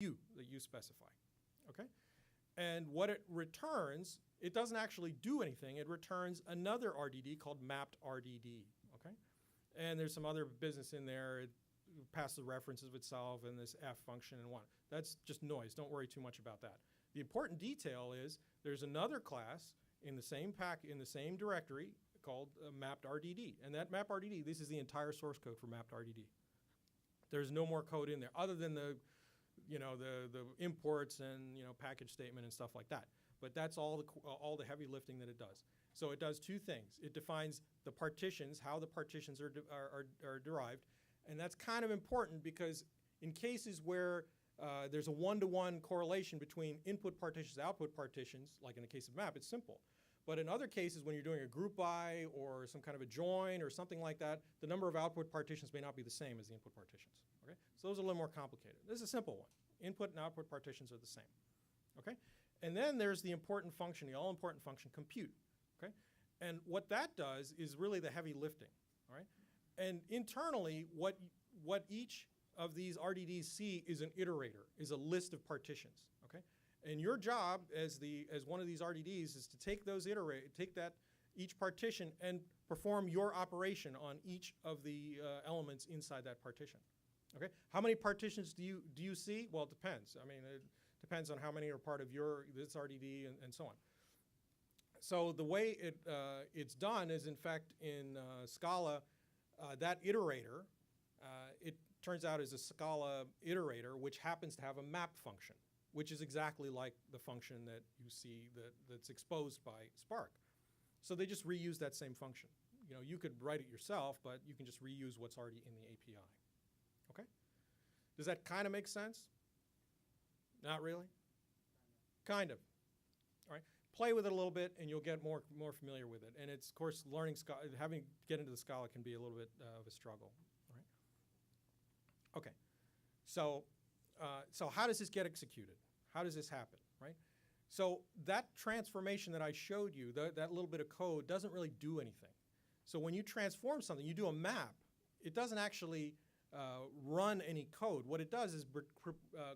that you specify, okay? And what it returns, it doesn't actually do anything. It returns another RDD called mapped RDD, okay? And there's some other business in there. It passes references of itself and this F function and one. That's just noise. Don't worry too much about that. The important detail is there's another class in the same in the same directory called mapped RDD. And that mapped RDD, this is the entire source code for mapped RDD. There's no more code in there other than the imports and package statement and stuff like that. But that's all the heavy lifting that it does. So it does two things. It defines the partitions, how the partitions are derived, and that's kind of important because in cases where there's a one-to-one correlation between input partitions and output partitions, like in the case of map, it's simple. But in other cases, when you're doing a group by or some kind of a join or something like that, the number of output partitions may not be the same as the input partitions. Okay? So those are a little more complicated. This is a simple one. Input and output partitions are the same. Okay? And then there's the important function, the all-important function, compute. Okay? And what that does is really the heavy lifting. All right? And internally, what each of these RDDs see is an iterator, is a list of partitions. Okay? And your job as one of these RDDs is to take each partition and perform your operation on each of the elements inside that partition. Okay? How many partitions do you see? Well, it depends. I mean, it depends on how many are part of this RDD and so on. So the way it's done is, in fact, in Scala, that iterator, it turns out is a Scala iterator, which happens to have a map function, which is exactly like the function that you see that's exposed by Spark. So they just reuse that same function. You could write it yourself, but you can just reuse what's already in the API. Okay? Does that kind of make sense? Not really? Kind of. All right. Play with it a little bit, and you'll get more familiar with it. And it's, of course, learning Scala, get into the Scala can be a little bit of a struggle. All right. Okay. So how does this get executed? How does this happen? Right. So that transformation that I showed you, that little bit of code, doesn't really do anything. So when you transform something, you do a map. It doesn't actually run any code. What it does is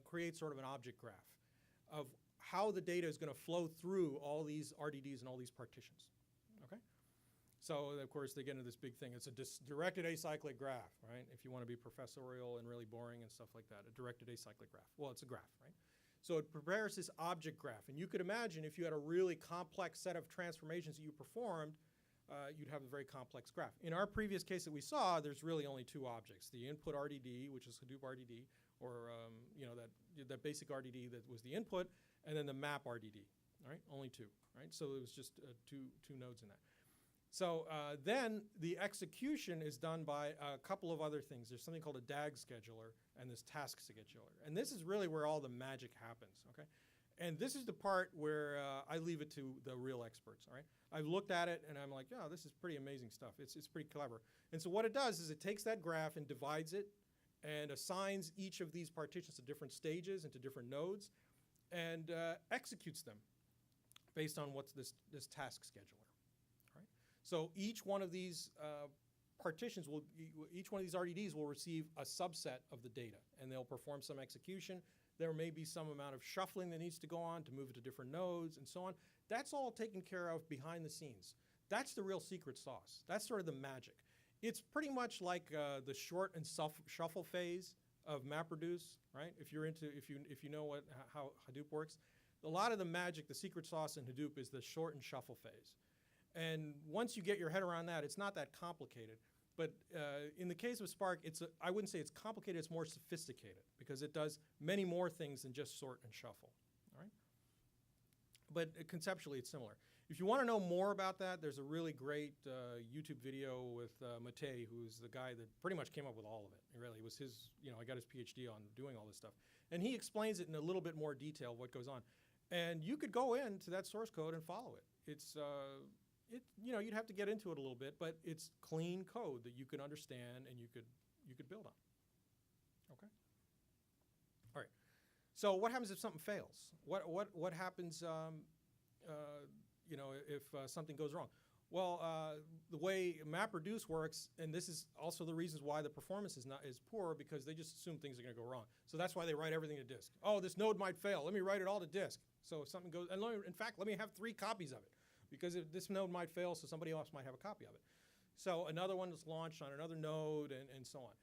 create sort of an object graph of how the data is going to flow through all these RDDs and all these partitions. Okay? So, of course, they get into this big thing. It's a directed acyclic graph, right? If you want to be professorial and really boring and stuff like that, a directed acyclic graph. Well, it's a graph, right? So it prepares this object graph. And you could imagine if you had a really complex set of transformations that you performed, you'd have a very complex graph. In our previous case that we saw, there's really only two objects: the input RDD, which is Hadoop RDD, or that basic RDD that was the input, and then the map RDD. All right, only two. Right, so it was just two nodes in that. So then the execution is done by a couple of other things. There's something called a DAG scheduler and this task scheduler, and this is really where all the magic happens. Okay. And this is the part where I leave it to the real experts, all right? I've looked at it, and I'm like, yeah, this is pretty amazing stuff. It's pretty clever. And so what it does is it takes that graph and divides it and assigns each of these partitions to different stages and to different nodes and executes them based on what's this task scheduler, all right? So each one of these partitions each one of these RDDs will receive a subset of the data, and they'll perform some execution. There may be some amount of shuffling that needs to go on to move it to different nodes and so on. That's all taken care of behind the scenes. That's the real secret sauce. That's sort of the magic. It's pretty much like the short and shuffle phase of MapReduce, right? If you know how Hadoop works, a lot of the magic, the secret sauce in Hadoop is the short and shuffle phase. And once you get your head around that, it's not that complicated. But in the case of Spark, I wouldn't say it's complicated, it's more sophisticated because it does many more things than just sort and shuffle, all right? But conceptually, it's similar. If you want to know more about that, there's a really great YouTube video with Matej, who's the guy that pretty much came up with all of it. Really, it was his, I got his PhD on doing all this stuff. And he explains it in a little bit more detail, what goes on. And you could go into that source code and follow it. It's you'd have to get into it a little bit, but it's clean code that you can understand and you could build on. Okay. All right. So what happens if something fails? What happens? If something goes wrong? Well, the way MapReduce works, and this is also the reasons why the performance is poor, because they just assume things are going to go wrong. So that's why they write everything to disk. Oh, this node might fail. Let me write it all to disk. So if something goes, and in fact, let me have 3 copies of it, because if this node might fail, so somebody else might have a copy of it. So another one is launched on another node, and so on.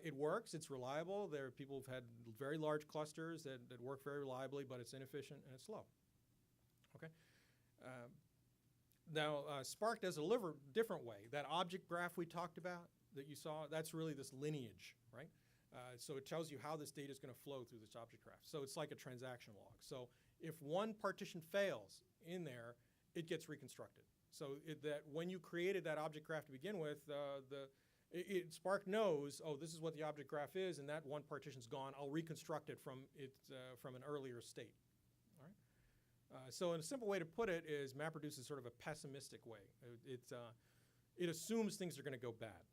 It works. It's reliable. People have had very large clusters that work very reliably, but it's inefficient and it's slow. Okay. Now, Spark does a different way. That object graph we talked about that you saw, that's really this lineage, right? So it tells you how this data is going to flow through this object graph. So it's like a transaction log. So if one partition fails in there, it gets reconstructed. So that when you created that object graph to begin with, Spark knows, oh, this is what the object graph is, and that one partition's gone. I'll reconstruct it from an earlier state. All right. So a simple way to put it is MapReduce is sort of a pessimistic way. It assumes things are going to go bad,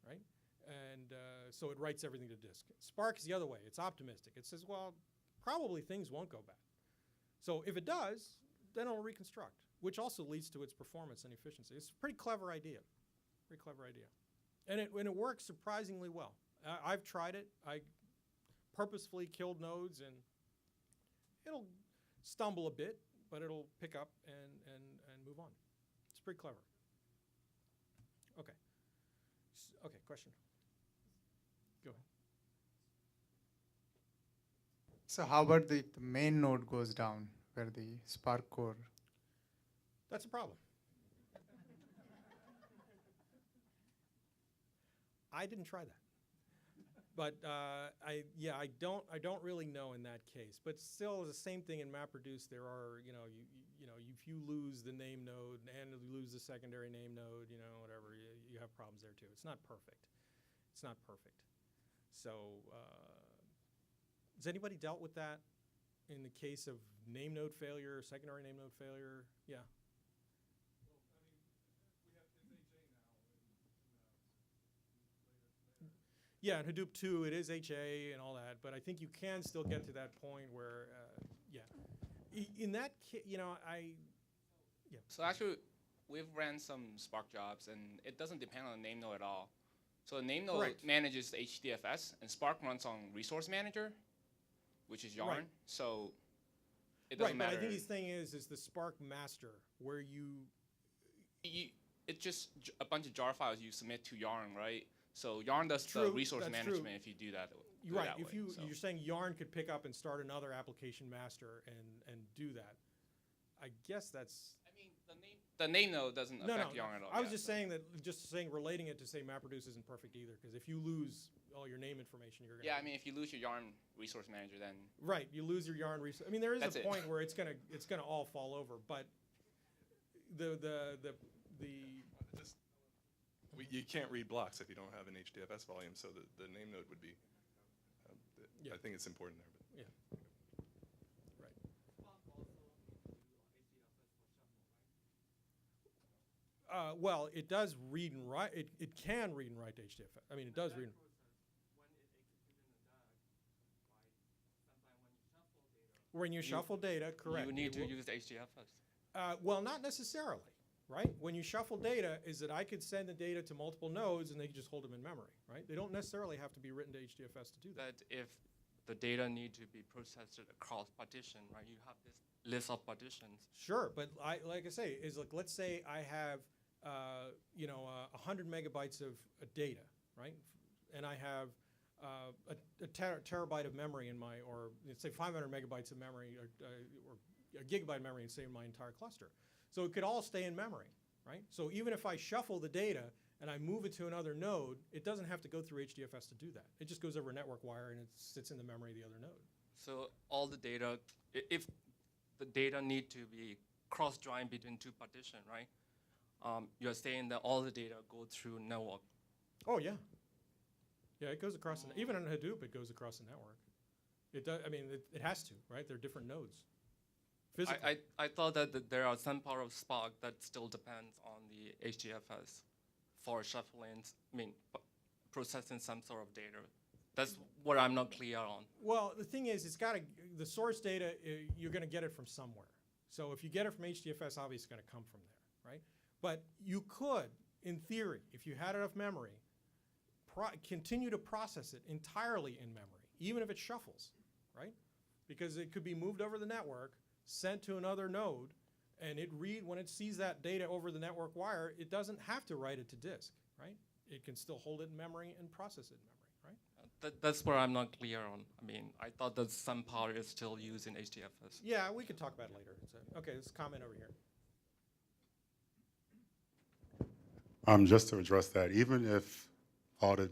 right? And so it writes everything to disk. Spark is the other way. It's optimistic. It says, well, probably things won't go bad. So if it does, then it'll reconstruct, which also leads to its performance and efficiency. It's a pretty clever idea. Pretty clever idea. And it works surprisingly well. I've tried it. I purposefully killed nodes, and it'll stumble a bit, but it'll pick up and move on. It's pretty clever. Okay. Okay, question. Go ahead. So how about the main node goes down, where the Spark core? That's a problem. I didn't try that, but I don't really know in that case. But still, the same thing in MapReduce. There are if you lose the name node and you lose the secondary name node, whatever, you have problems there too. It's not perfect. It's not perfect. So has anybody dealt with that in the case of name node failure, secondary name node failure? Yeah. Yeah, in Hadoop 2, it is HA and all that, but I think you can still get to that point where, in that case, yeah. So actually, we've ran some Spark jobs, and it doesn't depend on the name node at all. So the name node manages the HDFS, and Spark runs on Resource Manager, which is Yarn. Right. So it doesn't matter. But I think his thing is the Spark master, where it's just a bunch of jar files you submit to Yarn, right? So Yarn does the resource management if you do that. Right. If you're saying Yarn could pick up and start another application master and do that, I guess that's. I mean, the name node doesn't affect Yarn at all. I was just saying relating it to say MapReduce isn't perfect either, because if you lose all your name information, you're gonna. Yeah, I mean, if you lose your Yarn resource manager, then. Right, you lose your Yarn resource. I mean, there is a point where it's gonna all fall over, but you can't read blocks if you don't have an HDFS volume, so the name node would be. I think it's important there. But. Yeah. Right. Well, it does read and write. It can read and write to HDFS. I mean, it does read. When you shuffle data, correct. You need to use HDFS. Well, not necessarily. Right? When you shuffle data, is that I could send the data to multiple nodes and they could just hold them in memory, right? They don't necessarily have to be written to HDFS to do that. But if the data need to be processed across partition, right? You have this list of partitions. Sure, but like I say, let's say I have 100 megabytes of data, right? And I have a terabyte of memory in or let's say 500 megabytes of memory or a gigabyte of memory in, say, my entire cluster. So it could all stay in memory, right? So even if I shuffle the data and I move it to another node, it doesn't have to go through HDFS to do that. It just goes over a network wire and it sits in the memory of the other node. So all the data, if the data need to be cross-joined between two partitions, right? You're saying that all the data go through network. Oh, yeah. Yeah, it goes across, even on Hadoop, it goes across the network. It does. I mean, it has to, right? They're different nodes. I thought that there are some part of Spark that still depends on the HDFS for shuffling, processing some sort of data. That's what I'm not clear on. Well, the thing is, the source data, you're going to get it from somewhere. So if you get it from HDFS, obviously it's going to come from there, right? But you could, in theory, if you had enough memory, continue to process it entirely in memory, even if it shuffles, right? Because it could be moved over the network, sent to another node, and when it sees that data over the network wire, it doesn't have to write it to disk, right? It can still hold it in memory and process it in memory, right? That's where I'm not clear on. I mean, I thought that some part is still used in HDFS. Yeah, we could talk about it later. Okay, let's comment over here. Just to address that, even if all the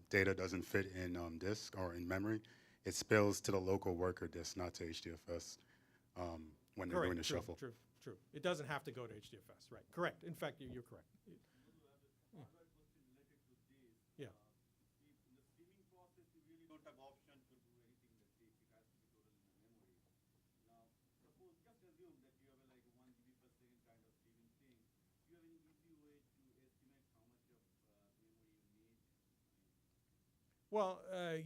data doesn't fit in disk or in memory, it spills to the local worker disk, not to HDFS when they're doing the shuffle. True. It doesn't have to go to HDFS, right? Correct. In fact, you're correct. Yeah. In the streaming process, you really don't have option to do anything in the disk. It has to be totally in the memory. Now, suppose, just assume that you have a 1 GB per second kind of streaming thing. Do you have any easy way to estimate how much of memory you need? Well,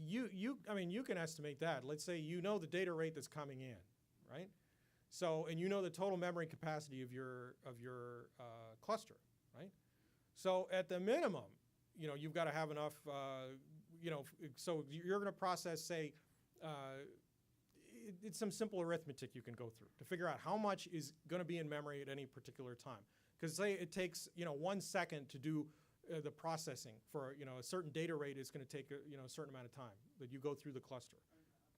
you can estimate that. Let's say you know the data rate that's coming in, right? So, and you know the total memory capacity of your cluster, right? So at the minimum, you've got to have enough, so you're going to process, say, it's some simple arithmetic you can go through to figure out how much is going to be in memory at any particular time. Because say it takes, 1 second to do the processing for, a certain data rate is going to take, a certain amount of time that you go through the cluster. I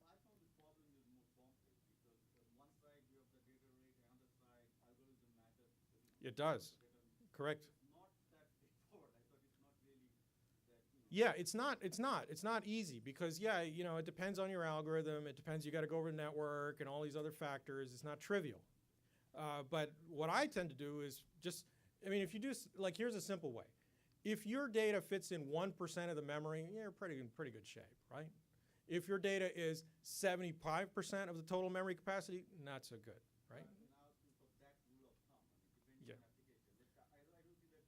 found this problem is more complex because on one side you have the data rate, on the other side algorithm matters. It does. Correct. It's not that straightforward. I thought it's not really that. Yeah, it's not easy because it depends on your algorithm. It depends. You got to go over the network and all these other factors. It's not trivial. But what I tend to do is just, if you do here's a simple way. If your data fits in 1% of the memory, you're in pretty good shape, right? If your data is 75% of the total memory capacity, not so good, right? Now, for that rule of thumb, depending Yeah. on application. But I don't see that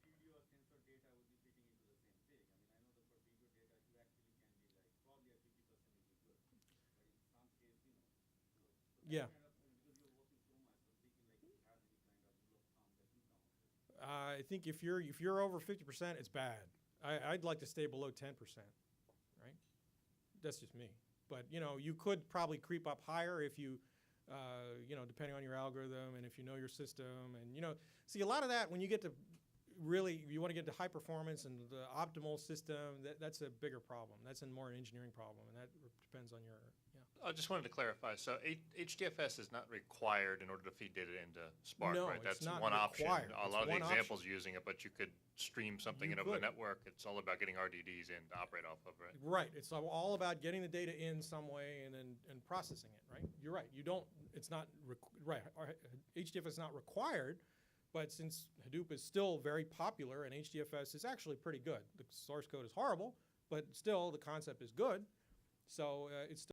the video or sensor data would be fitting into the same thing. I know that for video data, you actually can be probably at 50% will be good. But in some case, so Yeah. kind of, because you're working so much, I'm thinking if you have any kind of rule of thumb that you come up with. I think if you're over 50%, it's bad. I'd like to stay below 10%, right? That's just me. But you could probably creep up higher if you, depending on your algorithm and if you know your system and see a lot of that when you get to you want to get to high performance and the optimal system. That's a bigger problem. That's more an engineering problem, and that depends on your. I just wanted to clarify. So HDFS is not required in order to feed data into Spark, No, right? it's That's not one option. required. A It's lot of the one examples using it, but you could stream something You in over the could. network. It's all about getting RDDs in to operate off of, right? Right. It's all about getting the data in some way and processing it. Right. You're right. You don't. It's not right. HDFS is not required, but since Hadoop is still very popular and HDFS is actually pretty good, the source code is horrible, but still the concept is good. So it's still